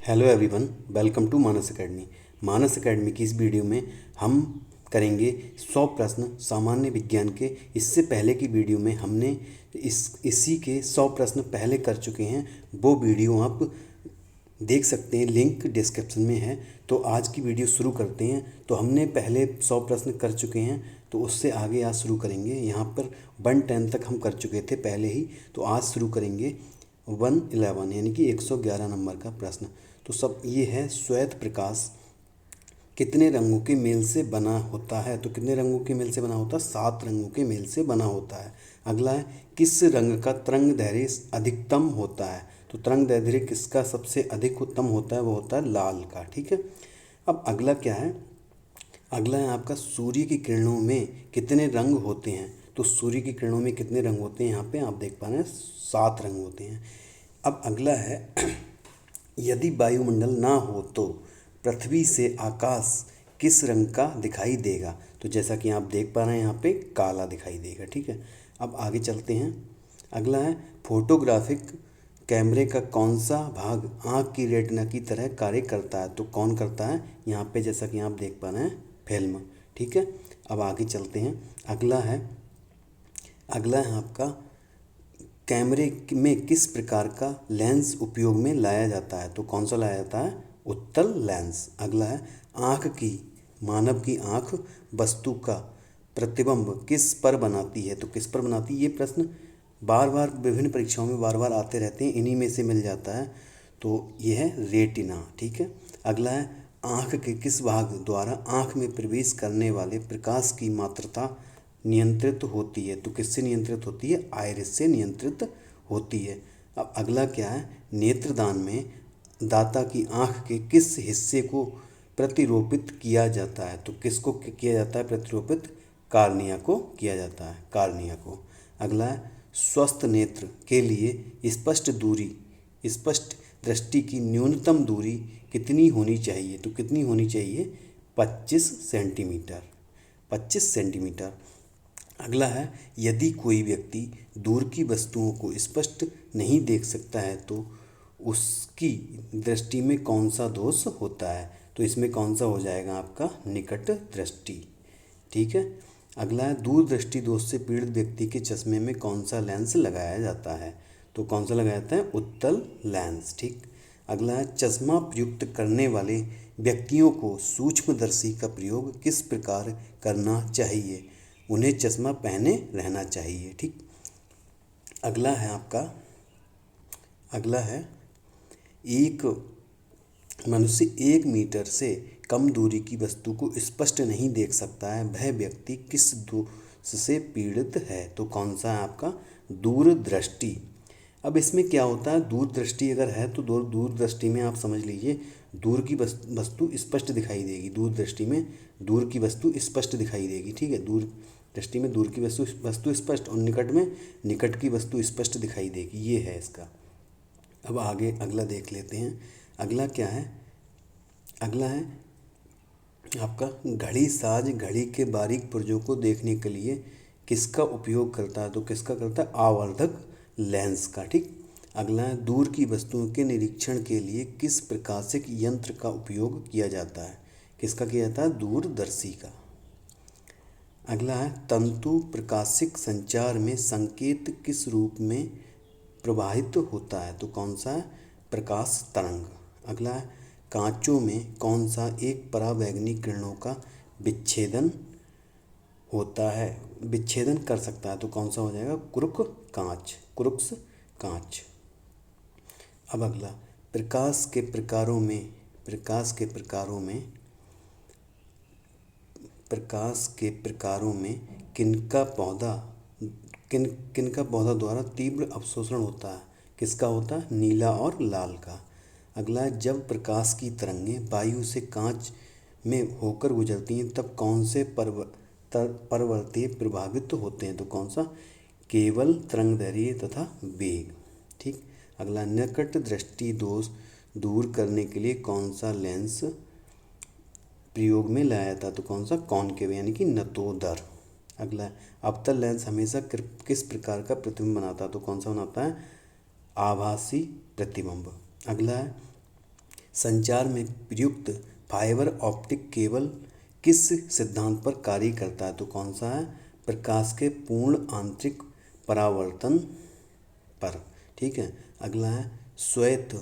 Hello everyone, welcome to Manas academy. Manas academy की इस video में हम करेंगे 100 प्रश्न सामान्य विज्ञान के। इससे पहले की वीडियो में हमने इसी के 100 प्रश्न पहले कर चुके हैं। वो वीडियो आप देख सकते हैं, लिंक डिस्क्रिप्शन में है। तो आज की वीडियो शुरू करते हैं। तो हमने पहले 100 प्रश्न कर चुके हैं, तो उससे आगे आज शुरू करेंगे। यहाँ पर 110 तक हम कर चुके थे पहले ही, तो आज शुरू करेंगे 111 यानी कि 111 नंबर का प्रश्न। तो सब ये है, श्वेत प्रकाश कितने रंगों के मेल से बना होता है? तो कितने रंगों के मेल से बना होता है? 7 रंगों के मेल से बना होता है। अगला है, किस रंग का तरंग दैर्घ्य अधिकतम होता है? तो तरंग दैर्घ्य किसका सबसे अधिक उत्तम होता है? वो होता है लाल का। ठीक है। अब अगला क्या है? अगला है आपका, सूर्य की किरणों में कितने रंग होते हैं? तो सूर्य की किरणों में कितने रंग होते हैं? यहाँ पे आप देख पा रहे हैं 7 रंग होते हैं। अब अगला है, यदि वायुमंडल ना हो तो पृथ्वी से आकाश किस रंग का दिखाई देगा? तो जैसा कि आप देख पा रहे हैं यहाँ पे काला दिखाई देगा। ठीक है। अब आगे चलते हैं। अगला है, फोटोग्राफिक कैमरे का कौन सा भाग आँख की रेटिना की तरह कार्य करता है? तो कौन करता है? यहाँ पे जैसा कि आप देख पा रहे हैं, फिल्म। ठीक है। अब आगे चलते हैं। अगला है आपका, कैमरे में किस प्रकार का लेंस उपयोग में लाया जाता है? तो कौन सा लाया जाता है? उत्तल लेंस। अगला है, मानव की आँख वस्तु का प्रतिबिंब किस पर बनाती है? तो किस पर बनाती है? ये प्रश्न बार बार विभिन्न परीक्षाओं में बार बार आते रहते हैं, इन्हीं में से मिल जाता है। तो ये है रेटिना। ठीक है। अगला है, आँख के किस भाग द्वारा आँख में प्रवेश करने वाले प्रकाश की मात्रा नियंत्रित होती है? तो किससे नियंत्रित होती है? आइरिस से नियंत्रित होती है। अब अगला क्या है, नेत्रदान में दाता की आँख के किस हिस्से को प्रतिरोपित किया जाता है? तो किसको किया जाता है प्रतिरोपित? कार्निया को किया जाता है, कार्निया को। अगला है, स्वस्थ नेत्र के लिए स्पष्ट दृष्टि की न्यूनतम दूरी कितनी होनी चाहिए? तो कितनी होनी चाहिए? 25 सेंटीमीटर। 25 सेंटीमीटर। अगला है, यदि कोई व्यक्ति दूर की वस्तुओं को स्पष्ट नहीं देख सकता है तो उसकी दृष्टि में कौन सा दोष होता है? तो इसमें कौन सा हो जाएगा आपका? निकट दृष्टि। ठीक है। अगला है, दूर दृष्टि दोष से पीड़ित व्यक्ति के चश्मे में कौन सा लेंस लगाया जाता है? तो कौन सा लगाया जाता है? उत्तल लेंस। ठीक। अगला है, चश्मा प्रयुक्त करने वाले व्यक्तियों को सूक्ष्मदर्शी का प्रयोग किस प्रकार करना चाहिए? उन्हें चश्मा पहने रहना चाहिए। ठीक। अगला है, एक मनुष्य 1 मीटर से कम दूरी की वस्तु को स्पष्ट नहीं देख सकता है, वह व्यक्ति किस दोष से पीड़ित है? तो कौन सा है आपका? दूरदृष्टि। अब इसमें क्या होता है, दूरदृष्टि अगर है तो दूरदृष्टि में आप समझ लीजिए, दूर की वस्तु स्पष्ट दिखाई देगी। दूरदृष्टि में दूर की वस्तु स्पष्ट दिखाई देगी। ठीक है। दूर दृष्टि में दूर की वस्तु स्पष्ट, और निकट में निकट की वस्तु स्पष्ट दिखाई देगी। ये है इसका। अब आगे अगला देख लेते हैं। अगला क्या है? अगला है आपका, घड़ी साज घड़ी के बारीक पुर्जों को देखने के लिए किसका उपयोग करता है? तो किसका करता है? आवर्धक लेंस का। ठीक। अगला है, दूर की वस्तुओं के निरीक्षण के लिए किस प्रकाशिक यंत्र का उपयोग किया जाता है? किसका किया जाता है? दूरदर्शी का। अगला है, तंतु प्रकाशिक संचार में संकेत किस रूप में प्रवाहित होता है? तो कौन सा है? प्रकाश तरंग। अगला है, कांचों में कौन सा एक परावैंगनी किरणों का विच्छेदन कर सकता है? तो कौन सा हो जाएगा? क्रुक्स कांच। अब अगला, प्रकाश के प्रकारों में किनका पौधा द्वारा तीव्र अवशोषण होता है? किसका होता है? नीला और लाल का। अगला है, जब प्रकाश की तरंगें वायु से कांच में होकर गुजरती हैं तब कौन से परवर्ती प्रभावित होते हैं? तो कौन सा? केवल तरंगदैर्घ्य तथा वेग। ठीक। अगला, निकट दृष्टि दोष दूर करने के लिए कौन सा लेंस प्रयोग में लाया था? तो कौन सा? कॉनकेव यानी कि नतोदर। अगला, अवतल लेंस हमेशा किस प्रकार का प्रतिबिंब बनाता है? तो कौन सा बनाता है? आभासी प्रतिबिंब। अगला है, संचार में प्रयुक्त फाइबर ऑप्टिक केबल किस सिद्धांत पर कार्य करता है? तो कौन सा है? प्रकाश के पूर्ण आंतरिक परावर्तन पर। ठीक है। अगला है श्वेत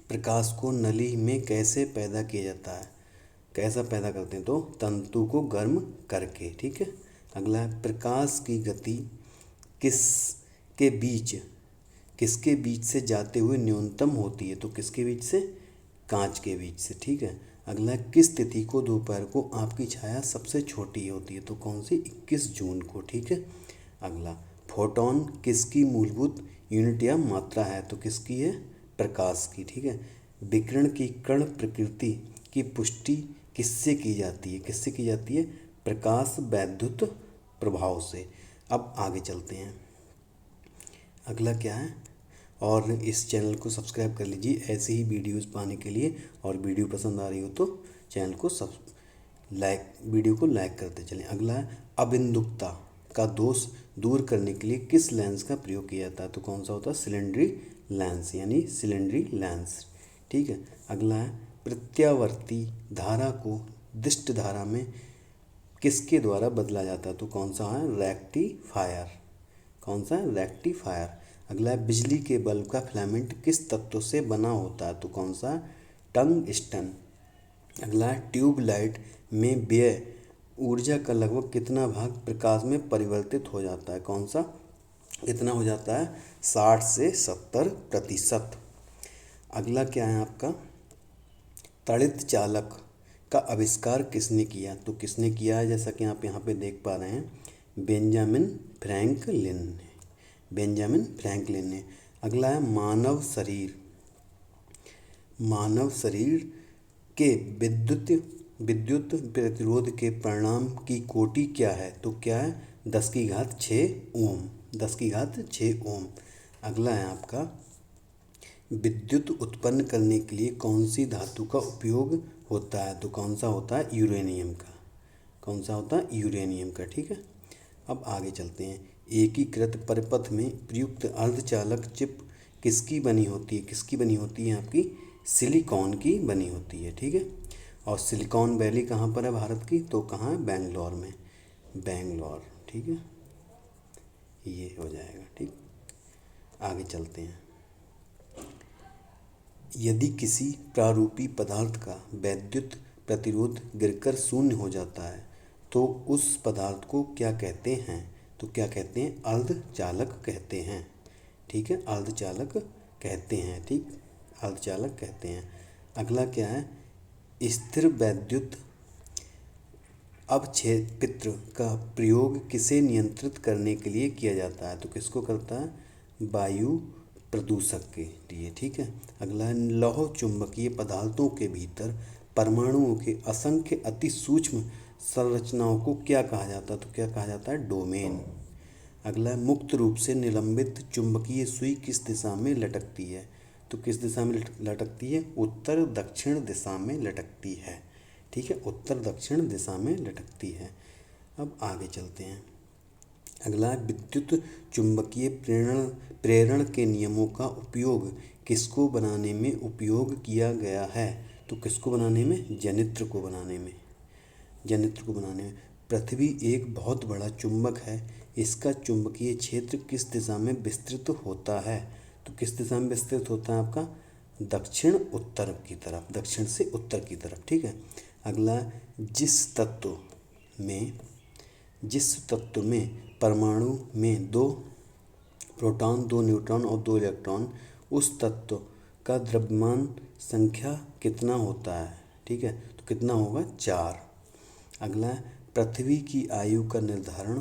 प्रकाश को नली में कैसे पैदा किया जाता है? कैसा पैदा करते हैं? तो तंतु को गर्म करके। ठीक है। अगला है प्रकाश की गति किसके बीच से जाते हुए न्यूनतम होती है? तो किसके बीच से? कांच के बीच से। ठीक है। अगला है किस तिथि को दोपहर को आपकी छाया सबसे छोटी होती है? तो कौन सी? 21 जून को। ठीक है। अगला फोटोन किसकी मूलभूत यूनिट या मात्रा है? तो किसकी है? प्रकाश की। ठीक है। विकिरण की कण प्रकृति की पुष्टि किससे की जाती है? किससे की जाती है? प्रकाश वैद्युत प्रभाव से। अब आगे चलते हैं। अगला क्या है? और इस चैनल को सब्सक्राइब कर लीजिए ऐसे ही वीडियोस पाने के लिए। और वीडियो पसंद आ रही हो तो चैनल को वीडियो को लाइक करते चलें। अगला है अबिंदुकता का दोष दूर करने के लिए किस लेंस का प्रयोग किया जाता है? तो कौन सा होता है? सिलेंडरी लेंस, यानी सिलेंडरी लेंस। ठीक है। अगला है प्रत्यावर्ती धारा को दिष्ट धारा में किसके द्वारा बदला जाता है? तो कौन सा है? रेक्टिफायर। कौन सा है? रेक्टिफायर। अगला है बिजली के बल्ब का फिलामेंट किस तत्व से बना होता है? तो कौन सा? टंगस्टन। अगला है ट्यूबलाइट में व्यय ऊर्जा का लगभग कितना भाग प्रकाश में परिवर्तित हो जाता है? कौन सा? कितना हो जाता है? 60 से 70%। अगला क्या है आपका? तड़ित चालक का आविष्कार किसने किया? तो किसने किया है? जैसा कि आप यहाँ पे देख पा रहे हैं, बेंजामिन फ्रैंकलिन ने। अगला है मानव शरीर के विद्युत प्रतिरोध के परिणाम की कोटि क्या है? तो क्या है? 10⁶ ओम। 10⁶ ओम। अगला है आपका विद्युत उत्पन्न करने के लिए कौन सी धातु का उपयोग होता है? तो कौन सा होता है? यूरेनियम का। कौन सा होता है? यूरेनियम का। ठीक है। अब आगे चलते हैं। एकीकृत परिपथ में प्रयुक्त अर्धचालक चिप किसकी बनी होती है? किसकी बनी होती है? आपकी सिलिकॉन की बनी होती है। ठीक है। और सिलिकॉन वैली कहाँ पर है भारत की? तो कहाँ है? बेंगलोर में। बेंगलोर। ठीक है। ये हो जाएगा। ठीक। आगे चलते हैं। यदि किसी प्रारूपी पदार्थ का वैद्युत प्रतिरोध गिरकर शून्य हो जाता है तो उस पदार्थ को क्या कहते हैं? तो क्या कहते हैं? अर्धचालक कहते हैं। ठीक है। अर्धचालक कहते हैं। ठीक। अर्धचालक कहते हैं। अगला क्या है? स्थिर वैद्युत अवक्षेपित्र का प्रयोग किसे नियंत्रित करने के लिए किया जाता है? तो किसको करता है? वायु प्रदूषक के लिए। ठीक है। अगला है लौह चुंबकीय पदार्थों के भीतर परमाणुओं के असंख्य अति सूक्ष्म संरचनाओं को क्या कहा जाता है? तो क्या कहा जाता है? डोमेन। अगला है मुक्त रूप से निलंबित चुंबकीय सुई किस दिशा में लटकती है? तो किस दिशा में लटकती है? उत्तर दक्षिण दिशा में लटकती है। ठीक है। उत्तर दक्षिण दिशा में लटकती है। अब आगे चलते हैं। अगला है विद्युत चुंबकीय प्रेरण के नियमों का उपयोग किसको बनाने में उपयोग किया गया है? तो किसको बनाने में? जनित्र को बनाने में। पृथ्वी एक बहुत बड़ा चुंबक है। इसका चुंबकीय क्षेत्र किस दिशा में विस्तृत होता है? तो किस दिशा में विस्तृत होता है? आपका दक्षिण उत्तर की तरफ, दक्षिण से उत्तर की तरफ। ठीक है। अगला जिस तत्व में परमाणु में 2 प्रोटॉन 2 न्यूट्रॉन और 2 इलेक्ट्रॉन, उस तत्व का द्रव्यमान संख्या कितना होता है? ठीक है। तो कितना होगा? 4। अगला पृथ्वी की आयु का निर्धारण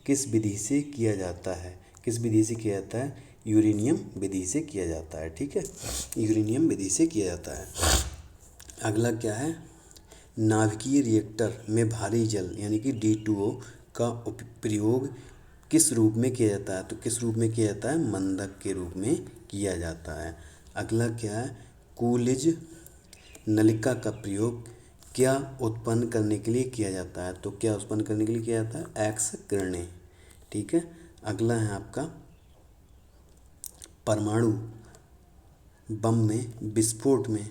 किस विधि से किया जाता है? किस विधि से किया जाता है? यूरेनियम विधि से किया जाता है। ठीक है। यूरेनियम विधि से किया जाता है। अगला क्या है? नाभिकीय रिएक्टर में भारी जल यानी कि D2O का प्रयोग किस रूप में किया जाता है? तो किस रूप में किया जाता है? मंदक के रूप में किया जाता है। अगला क्या है? कूलिज नलिका का प्रयोग क्या उत्पन्न करने के लिए किया जाता है? तो क्या उत्पन्न करने के लिए किया जाता है? एक्स किरणें। ठीक है। अगला है आपका परमाणु बम में विस्फोट में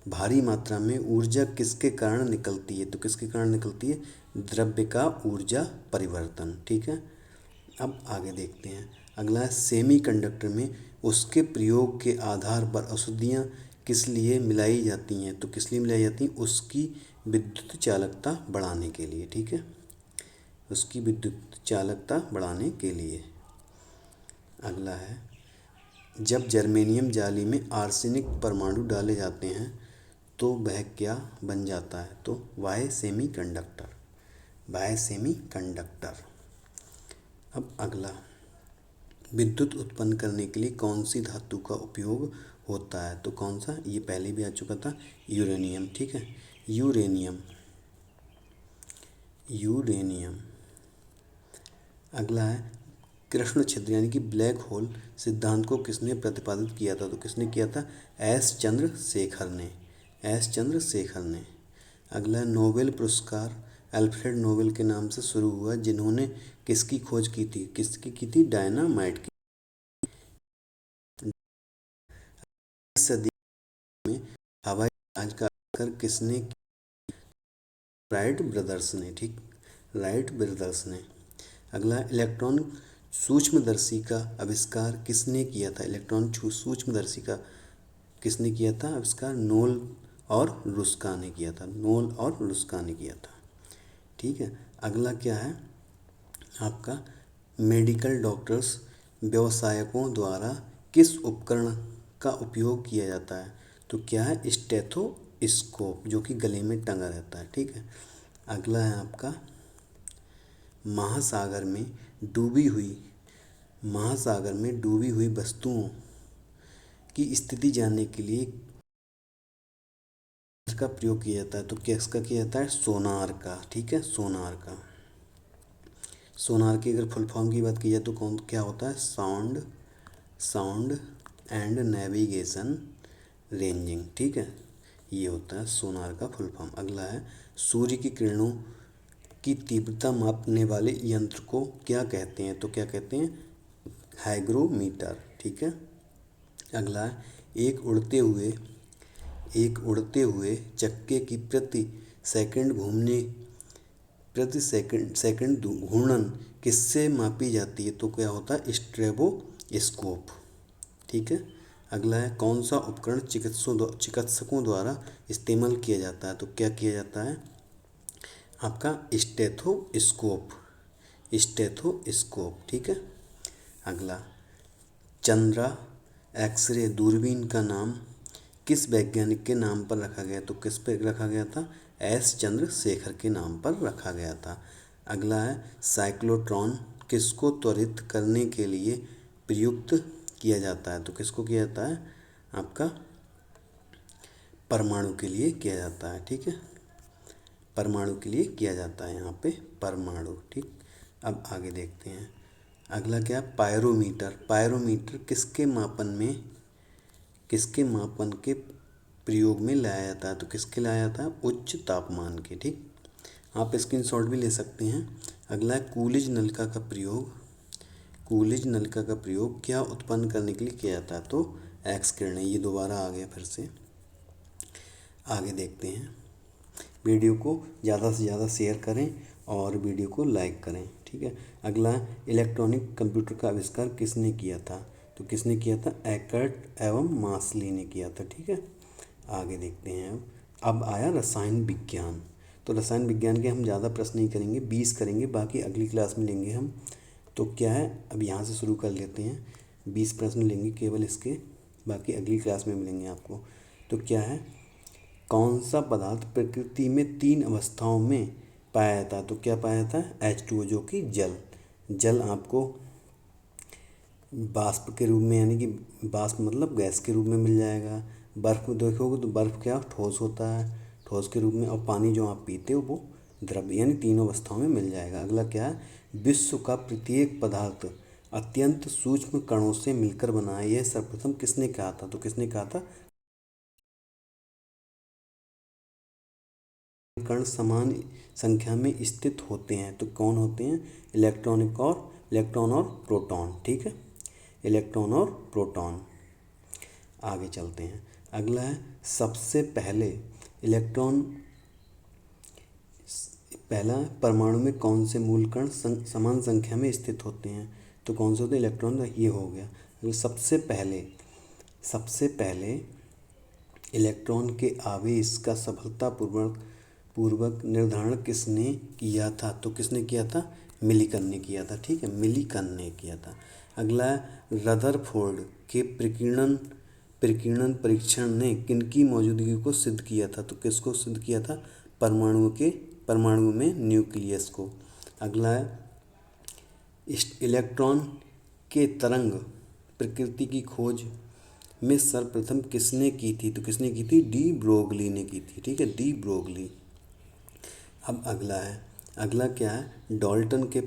भारी मात्रा में ऊर्जा किसके कारण निकलती है? तो किसके कारण निकलती है? द्रव्य का ऊर्जा परिवर्तन। ठीक है, अब आगे देखते हैं। अगला है सेमीकंडक्टर में उसके प्रयोग के आधार पर अशुद्धियाँ किस लिए मिलाई जाती हैं? तो किस लिए मिलाई जाती हैं? उसकी विद्युत चालकता बढ़ाने के लिए। ठीक है, उसकी विद्युत चालकता बढ़ाने के लिए। अगला है, जब जर्मेनियम जाली में आर्सेनिक परमाणु डाले जाते हैं तो वह क्या बन जाता है? तो वाय सेमीकंडक्टर, वाय सेमीकंडक्टर। अब अगला, विद्युत उत्पन्न करने के लिए कौन सी धातु का उपयोग होता है? तो कौन सा? ये पहले भी आ चुका था, यूरेनियम। ठीक है, यूरेनियम, यूरेनियम। अगला है, कृष्ण छिद्र यानी कि ब्लैक होल सिद्धांत को किसने प्रतिपादित किया था? तो किसने किया था? एस चंद्रशेखर ने, एस चंद्रशेखर ने। अगला है, नोबेल पुरस्कार अल्फ्रेड नोबेल के नाम से शुरू हुआ, जिन्होंने किसकी खोज की थी? किसकी की थी? डायनामाइट की। इस सदी में हवाई जहाज का आविष्कार किसने? राइट ब्रदर्स ने। ठीक, राइट ब्रदर्स ने। अगला, इलेक्ट्रॉन सूक्ष्मदर्शी का आविष्कार किसने किया था? इलेक्ट्रॉन सूक्ष्मदर्शी का किसने किया था आविष्कार? नोल और रुस्का ने किया था, नोल और रुस्का ने किया था। ठीक है, अगला क्या है आपका? मेडिकल डॉक्टर्स व्यवसायकों द्वारा किस उपकरण का उपयोग किया जाता है? तो क्या है? स्टेथोस्कोप, जो कि गले में टंगा रहता है। ठीक है, अगला है आपका, महासागर में डूबी हुई, महासागर में डूबी हुई वस्तुओं की स्थिति जानने के लिए इसका प्रयोग किया जाता है? तो किसका किया जाता है? सोनार का। ठीक है, सोनार का। सोनार की अगर फुल फॉर्म की बात की जाए तो कौन क्या होता है? Sound, sound and navigation ranging. ठीक है, ये होता है सोनार का फुल फॉर्म। अगला है, सूर्य की किरणों की तीव्रता मापने वाले यंत्र को क्या कहते हैं? तो क्या कहते हैं? हाइग्रोमीटर। ठीक है, अगला है, एक उड़ते हुए चक्के की प्रति सेकंड घूर्णन किससे मापी जाती है? तो क्या होता है? स्ट्रेबोस्कोप। ठीक है, अगला है, कौन सा उपकरण चिकित्सकों द्वारा इस्तेमाल किया जाता है? तो क्या किया जाता है आपका? Stethoscope, stethoscope. ठीक है, अगला, चंद्रा एक्सरे दूरबीन का नाम किस वैज्ञानिक के नाम पर रखा गया? तो किस पे रखा गया था? एस चंद्रशेखर के नाम पर रखा गया था। अगला है, साइक्लोट्रॉन किसको त्वरित करने के लिए प्रयुक्त किया जाता है? तो किसको किया जाता है आपका? परमाणु के लिए किया जाता है। ठीक है, परमाणु के लिए किया जाता है यहाँ पे, परमाणु। ठीक, अब आगे देखते हैं। अगला क्या? पायरोमीटर, पायरोमीटर किसके मापन के प्रयोग में लाया जाता है? तो किसके लाया जाता है? उच्च तापमान के। ठीक, आप स्क्रीनशॉट भी ले सकते हैं। अगला है, कूलिज नलिका का प्रयोग, कूलिज नलिका का प्रयोग क्या उत्पन्न करने के लिए किया जाता है? तो एक्स किरणें। ये दोबारा आ गया फिर से। आगे देखते हैं। वीडियो को ज़्यादा से ज़्यादा शेयर करें और वीडियो को लाइक करें। ठीक है, अगला, इलेक्ट्रॉनिक कंप्यूटर का आविष्कार किसने किया था? तो किसने किया था? एकर्ट एवं मास्ली ने किया था। ठीक है, आगे देखते हैं। अब आया रसायन विज्ञान। तो रसायन विज्ञान के हम ज़्यादा प्रश्न नहीं करेंगे, 20 करेंगे, बाकी अगली क्लास में लेंगे हम। तो क्या है, अब यहाँ से शुरू कर लेते हैं। 20 प्रश्न लेंगे केवल इसके, बाकी अगली क्लास में मिलेंगे आपको। तो क्या है, कौन सा पदार्थ प्रकृति में 3 अवस्थाओं में पाया जाता है? तो क्या पाया जाता है? H2O, जो कि जल। जल आपको बाष्प के रूप में, यानी कि बाष्प मतलब गैस के रूप में मिल जाएगा। बर्फ़ को देखोगे तो बर्फ़ क्या ठोस होता है, ठोस के रूप में। और पानी जो आप पीते हो वो द्रव्य, यानी तीनों अवस्थाओं में मिल जाएगा। अगला क्या है, विश्व का प्रत्येक पदार्थ अत्यंत सूक्ष्म कणों से मिलकर बना है, यह सर्वप्रथम किसने कहा था? तो किसने कहा था? कण समान संख्या में स्थित होते हैं। तो कौन होते हैं? इलेक्ट्रॉन और प्रोटॉन। ठीक है, इलेक्ट्रॉन और प्रोटॉन। आगे चलते हैं। अगला है सबसे पहले इलेक्ट्रॉन, पहला परमाणु में कौन से मूल कण समान संख्या में स्थित होते हैं, तो कौन से होते हैं, इलेक्ट्रॉन, ये हो गया। अगला सबसे पहले इलेक्ट्रॉन के आवेश का सफलतापूर्वक निर्धारण किसने किया था, तो किसने किया था, मिलिकन ने किया था। ठीक है, मिलिकन ने किया था। अगला रदरफोर्ड के प्रकीर्णन परीक्षण ने किनकी मौजूदगी को सिद्ध किया था, तो किसको सिद्ध किया था, परमाणु में न्यूक्लियस को। अगला है इलेक्ट्रॉन के तरंग प्रकृति की खोज में सर्वप्रथम किसने की थी, तो किसने की थी, डी ब्रोगली ने की थी। ठीक है, डी ब्रोगली। अब अगला क्या है, डाल्टन के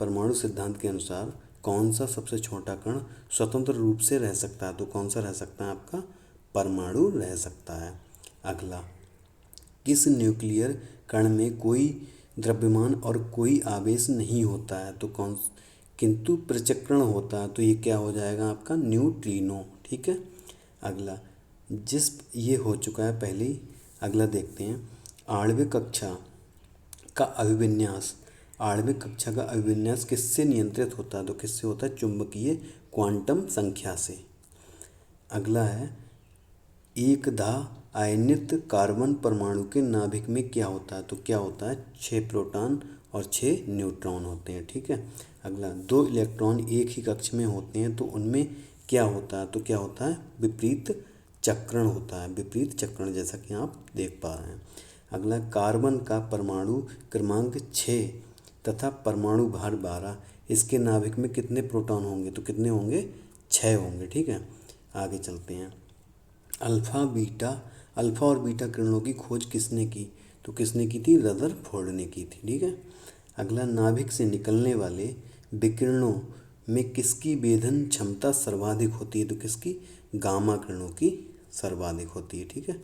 परमाणु सिद्धांत के अनुसार कौन सा सबसे छोटा कण स्वतंत्र रूप से रह सकता है, तो कौन सा रह सकता है, आपका परमाणु रह सकता है। अगला, किस न्यूक्लियर कण में कोई द्रव्यमान और कोई आवेश नहीं होता है, तो किंतु प्रचक्रण होता है, तो ये क्या हो जाएगा आपका, न्यूट्रिनो। ठीक है। अगला, ये हो चुका है पहले ही। अगला देखते हैं, आणविक कक्षा का अभिविन्यास किससे नियंत्रित होता है, तो किससे होता है, चुंबकीय क्वांटम संख्या से। अगला है, एकधा आयनित कार्बन परमाणु के नाभिक में क्या होता है, तो क्या होता है, 6 प्रोटॉन और 6 न्यूट्रॉन होते हैं। ठीक है। अगला, 2 इलेक्ट्रॉन एक ही कक्ष में होते हैं तो उनमें क्या होता है, तो क्या होता है, विपरीत चक्रण होता है, विपरीत चक्रण, जैसा कि आप देख पा रहे हैं। अगला, कार्बन का परमाणु क्रमांक 6 तथा परमाणु भार 12, इसके नाभिक में कितने प्रोटॉन होंगे, तो कितने होंगे, 6 होंगे। ठीक है। आगे चलते हैं, अल्फ़ा और बीटा किरणों की खोज किसने की, तो किसने की थी, रदरफोर्ड ने की थी। ठीक है। अगला, नाभिक से निकलने वाले विकिरणों में किसकी वेधन क्षमता सर्वाधिक होती है, तो किसकी, गामा किरणों की सर्वाधिक होती है। ठीक है,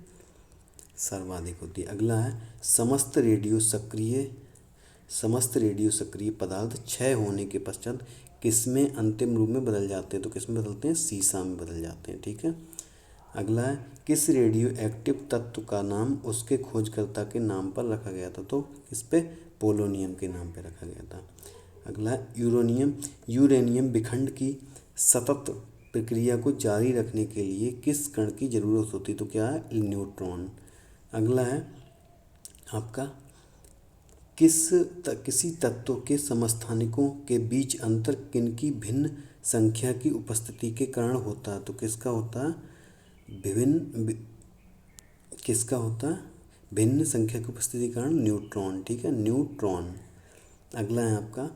सर्वाधिक होती है। अगला है, समस्त रेडियो सक्रिय पदार्थ क्षय होने के पश्चात किसमें अंतिम रूप में बदल जाते हैं, तो किसमें बदलते हैं, सीसा में बदल जाते हैं। ठीक है। अगला है, किस रेडियो एक्टिव तत्व का नाम उसके खोजकर्ता के नाम पर रखा गया था, तो किस पे, पोलोनियम के नाम पे रखा गया था। अगला, यूरेनियम विखंड की सतत प्रक्रिया को जारी रखने के लिए किस कण की जरूरत होती है, तो क्या है, न्यूट्रॉन। अगला है आपका, किसी तत्व के समस्थानिकों के बीच अंतर किनकी भिन्न संख्या की उपस्थिति के कारण होता है, तो किसका होता है, भिन्न संख्या की उपस्थिति के कारण, न्यूट्रॉन। ठीक है, न्यूट्रॉन। अगला है आपका,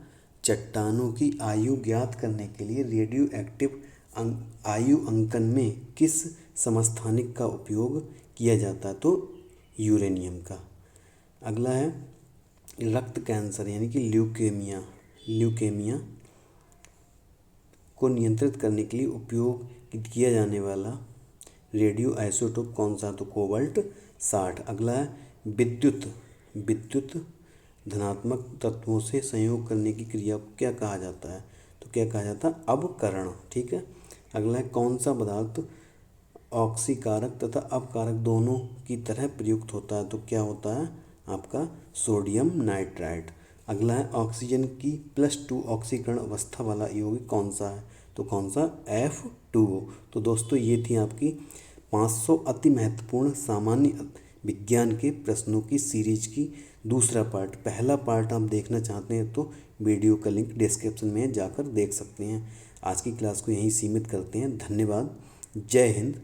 चट्टानों की आयु ज्ञात करने के लिए रेडियो एक्टिव आयु अंकन में किस समस्थानिक का उपयोग किया जाता है, तो यूरेनियम का। अगला है, रक्त कैंसर यानी कि ल्यूकेमिया को नियंत्रित करने के लिए उपयोग किया जाने वाला रेडियो आइसोटोप कौन सा, तो कोबाल्ट 60। अगला है, विद्युत धनात्मक तत्वों से संयोग करने की क्रिया को क्या कहा जाता है, तो क्या कहा जाता है, अवकरण। ठीक है। अगला है, कौन सा पदार्थ ऑक्सीकारक तथा अपकारक दोनों की तरह प्रयुक्त होता है, तो क्या होता है आपका, सोडियम नाइट्राइट। अगला है, ऑक्सीजन की +2 ऑक्सीकरण अवस्था वाला यौगिक कौन सा है, तो कौन सा, F2O। तो दोस्तों, ये थी आपकी 500 अति महत्वपूर्ण सामान्य विज्ञान के प्रश्नों की सीरीज की दूसरा पार्ट। पहला पार्ट आप देखना चाहते हैं तो वीडियो का लिंक डिस्क्रिप्शन में जाकर देख सकते हैं। आज की क्लास को यहीं सीमित करते हैं। धन्यवाद। जय हिंद।